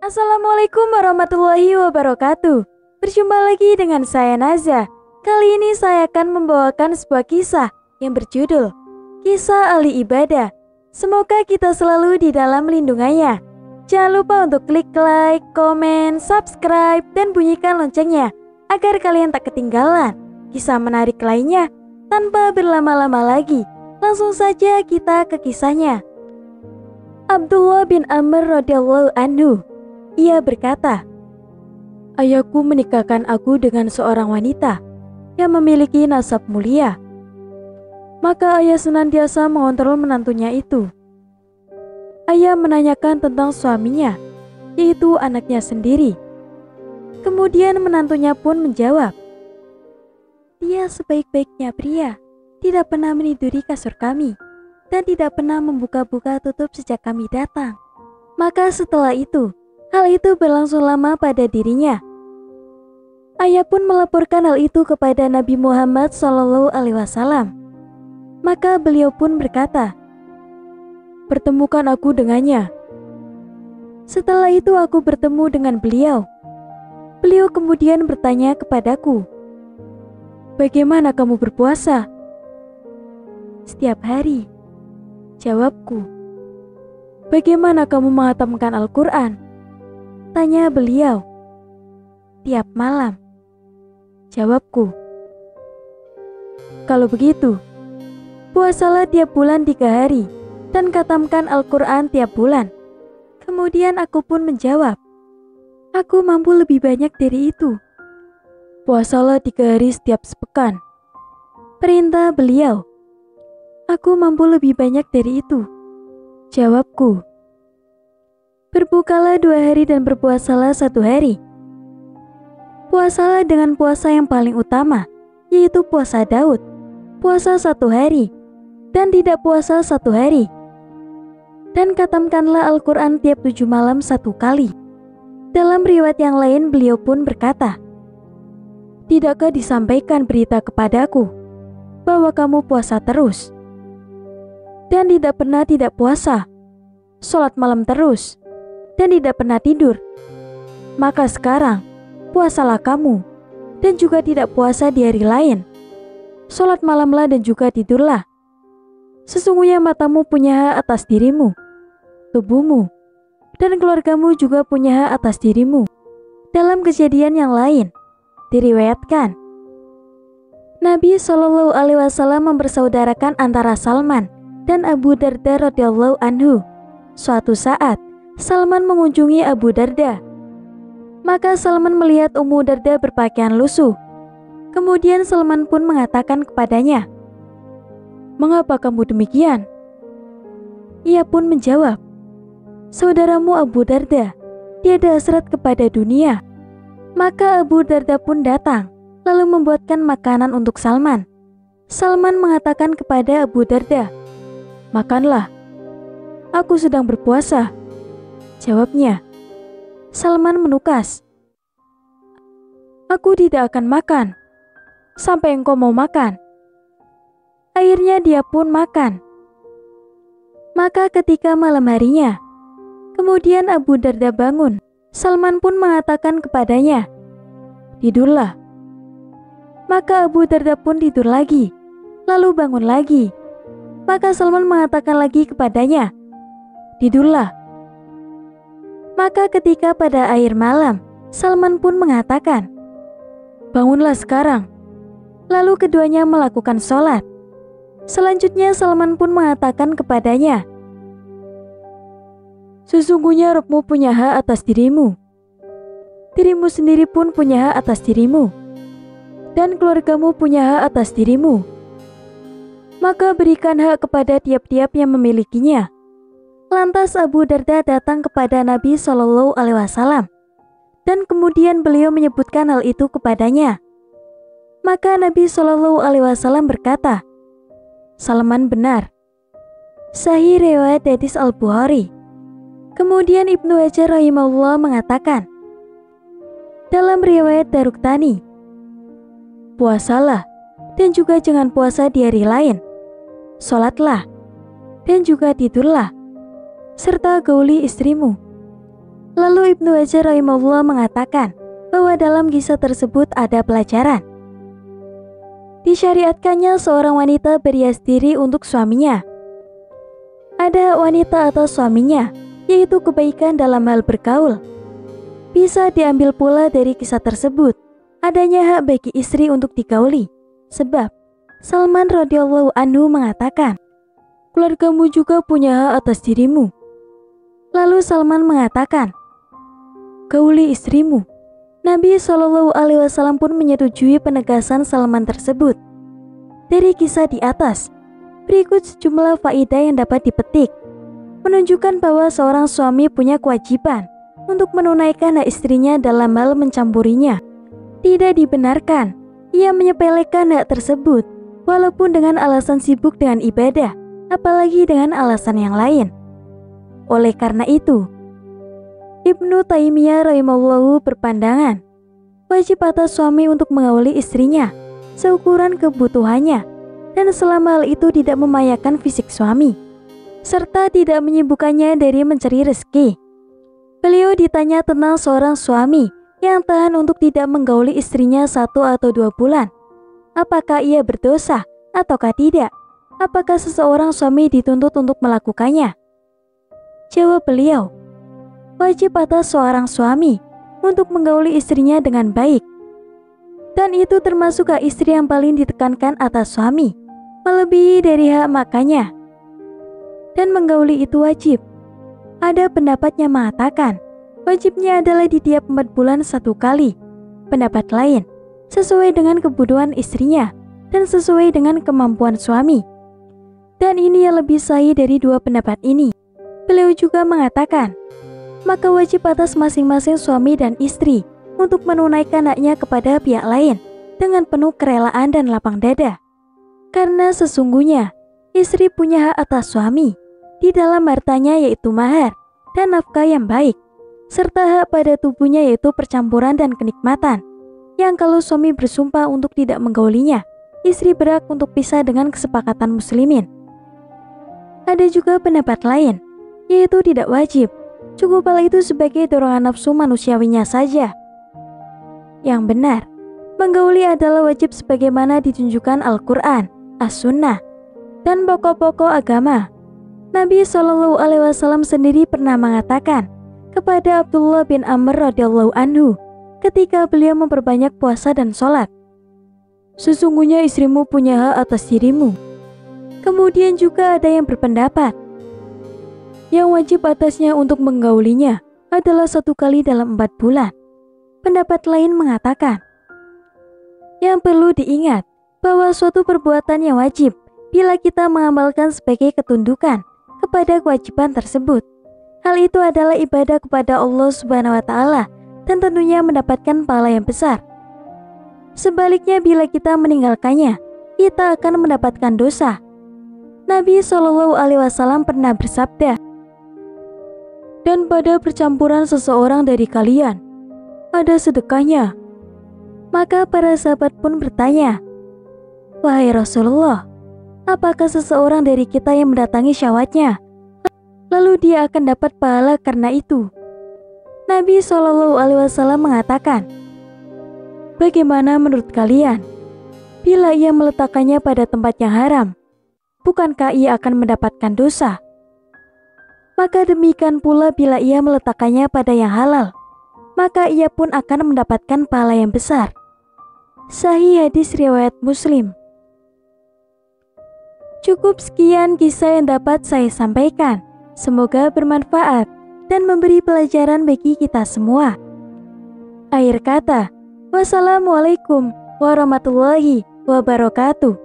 Assalamualaikum warahmatullahi wabarakatuh. Berjumpa lagi dengan saya Naza. Kali ini saya akan membawakan sebuah kisah yang berjudul Kisah Ahli Ibadah. Semoga kita selalu di dalam lindungannya. Jangan lupa untuk klik like, komen, subscribe, dan bunyikan loncengnya agar kalian tak ketinggalan kisah menarik lainnya. Tanpa berlama-lama lagi, langsung saja kita ke kisahnya. Abdullah bin Amr radhiyallahu anhu, ia berkata, "Ayahku menikahkan aku dengan seorang wanita yang memiliki nasab mulia. Maka ayah senantiasa mengontrol menantunya itu. Ayah menanyakan tentang suaminya, yaitu anaknya sendiri. Kemudian menantunya pun menjawab, 'Dia sebaik-baiknya pria, tidak pernah meniduri kasur kami, dan tidak pernah membuka-buka tutup sejak kami datang.' Maka setelah itu, hal itu berlangsung lama pada dirinya. Ayah pun melaporkan hal itu kepada Nabi Muhammad SAW. Maka beliau pun berkata, 'Pertemukan aku dengannya.' Setelah itu aku bertemu dengan beliau. Beliau kemudian bertanya kepadaku, 'Bagaimana kamu berpuasa?' 'Setiap hari,' jawabku. 'Bagaimana kamu menghatamkan Al-Quran?' tanya beliau. 'Tiap malam,' jawabku. 'Kalau begitu, puasalah tiap bulan 3 hari dan khatamkan Al-Quran tiap bulan.' Kemudian aku pun menjawab, 'Aku mampu lebih banyak dari itu.' 'Puasalah 3 hari setiap sepekan,' perintah beliau. 'Aku mampu lebih banyak dari itu,' jawabku. 'Berbukalah 2 hari dan berpuasalah 1 hari. Puasalah dengan puasa yang paling utama, yaitu puasa Daud, puasa 1 hari, dan tidak puasa 1 hari. Dan khatamkanlah Al-Quran tiap 7 malam 1 kali.' Dalam riwayat yang lain beliau pun berkata, 'Tidakkah disampaikan berita kepadaku bahwa kamu puasa terus, dan tidak pernah tidak puasa, sholat malam terus, dan tidak pernah tidur? Maka sekarang puasalah kamu, dan juga tidak puasa di hari lain. Sholat malamlah dan juga tidurlah. Sesungguhnya matamu punya hak atas dirimu, tubuhmu, dan keluargamu juga punya hak atas dirimu.' Dalam kejadian yang lain diriwayatkan, Nabi SAW mempersaudarakan antara Salman dan Abu Darda radhiyallahu anhu. Suatu saat Salman mengunjungi Abu Darda. Maka Salman melihat Ummu Darda berpakaian lusuh. Kemudian Salman pun mengatakan kepadanya, 'Mengapa kamu demikian?' Ia pun menjawab, 'Saudaramu Abu Darda tiada hasrat kepada dunia.' Maka Abu Darda pun datang, lalu membuatkan makanan untuk Salman. Salman mengatakan kepada Abu Darda, 'Makanlah, aku sedang berpuasa.' Jawabnya. Salman menukas, 'Aku tidak akan makan sampai engkau mau makan.' Akhirnya dia pun makan. Maka ketika malam harinya, kemudian Abu Darda bangun. Salman pun mengatakan kepadanya, 'Tidurlah.' Maka Abu Darda pun tidur lagi, lalu bangun lagi. Maka Salman mengatakan lagi kepadanya, 'Tidurlah.' Maka ketika pada akhir malam, Salman pun mengatakan, 'Bangunlah sekarang.' Lalu keduanya melakukan sholat. Selanjutnya Salman pun mengatakan kepadanya, 'Sesungguhnya Rabbmu punya hak atas dirimu. Dirimu sendiri pun punya hak atas dirimu, dan keluargamu punya hak atas dirimu. Maka berikan hak kepada tiap-tiap yang memilikinya.' Lantas Abu Darda datang kepada Nabi SAW, dan kemudian beliau menyebutkan hal itu kepadanya. Maka Nabi SAW berkata, 'Salman benar.' Sahih riwayat hadis Al-Bukhari. Kemudian Ibnu Hajar rahimahullah mengatakan, dalam riwayat Daruqtani, 'Puasalah dan juga jangan puasa di hari lain. Sholatlah dan juga tidurlah, serta gauli istrimu. Lalu Ibnu Hajar rahimahullah mengatakan bahwa dalam kisah tersebut ada pelajaran. Disyariatkannya seorang wanita berhias diri untuk suaminya. Ada wanita atau suaminya, yaitu kebaikan dalam hal bergaul. Bisa diambil pula dari kisah tersebut adanya hak bagi istri untuk digauli. Sebab Salman radhiyallahu anhu mengatakan, keluargamu juga punya hak atas dirimu. Lalu Salman mengatakan, gauli istrimu. Nabi SAW pun menyetujui penegasan Salman tersebut. Dari kisah di atas, berikut sejumlah faedah yang dapat dipetik, menunjukkan bahwa seorang suami punya kewajiban untuk menunaikan hak istrinya dalam hal mencampurinya. Tidak dibenarkan ia menyepelekan hak tersebut, walaupun dengan alasan sibuk dengan ibadah, apalagi dengan alasan yang lain. Oleh karena itu, Ibnu Taimiyah rahimahullahu berpandangan, wajib atas suami untuk mengauli istrinya seukuran kebutuhannya, dan selama hal itu tidak membahayakan fisik suami, serta tidak menyibukkannya dari mencari rezeki. Beliau ditanya tentang seorang suami yang tahan untuk tidak menggauli istrinya 1 atau 2 bulan. Apakah ia berdosa ataukah tidak? Apakah seseorang suami dituntut untuk melakukannya? Jawab beliau, wajib atas seorang suami untuk menggauli istrinya dengan baik. Dan itu termasuk hak istri yang paling ditekankan atas suami, melebihi dari hak makannya. Dan menggauli itu wajib. Ada pendapat yang mengatakan, wajibnya adalah di tiap 4 bulan 1 kali. Pendapat lain, sesuai dengan kebutuhan istrinya dan sesuai dengan kemampuan suami. Dan ini yang lebih sahih dari 2 pendapat ini. Beliau juga mengatakan, maka wajib atas masing-masing suami dan istri untuk menunaikan haknya kepada pihak lain dengan penuh kerelaan dan lapang dada. Karena sesungguhnya istri punya hak atas suami di dalam hartanya, yaitu mahar dan nafkah yang baik, serta hak pada tubuhnya, yaitu percampuran dan kenikmatan, yang kalau suami bersumpah untuk tidak menggaulinya, istri berhak untuk pisah dengan kesepakatan muslimin. Ada juga pendapat lain, yaitu tidak wajib, cukup hal itu sebagai dorongan nafsu manusiawinya saja. Yang benar, menggauli adalah wajib sebagaimana ditunjukkan Al-Quran, As-Sunnah, dan pokok-pokok agama. Nabi SAW sendiri pernah mengatakan kepada Abdullah bin Amr radhiyallahu anhu ketika beliau memperbanyak puasa dan sholat, sesungguhnya istrimu punya hak atas dirimu. Kemudian juga ada yang berpendapat, yang wajib atasnya untuk menggaulinya adalah 1 kali dalam 4 bulan. Pendapat lain mengatakan, yang perlu diingat bahwa suatu perbuatan yang wajib bila kita mengamalkan sebagai ketundukan kepada kewajiban tersebut, hal itu adalah ibadah kepada Allah Subhanahu wa Ta'ala dan tentunya mendapatkan pahala yang besar. Sebaliknya, bila kita meninggalkannya, kita akan mendapatkan dosa. Nabi SAW pernah bersabda, dan pada percampuran seseorang dari kalian ada sedekahnya. Maka para sahabat pun bertanya, wahai Rasulullah, apakah seseorang dari kita yang mendatangi syahwatnya, lalu dia akan dapat pahala karena itu? Nabi SAW mengatakan, bagaimana menurut kalian bila ia meletakkannya pada tempat yang haram? Bukankah ia akan mendapatkan dosa? Maka demikian pula bila ia meletakkannya pada yang halal, maka ia pun akan mendapatkan pahala yang besar. Sahih hadis riwayat Muslim. Cukup sekian kisah yang dapat saya sampaikan. Semoga bermanfaat dan memberi pelajaran bagi kita semua. Akhir kata, wassalamualaikum warahmatullahi wabarakatuh.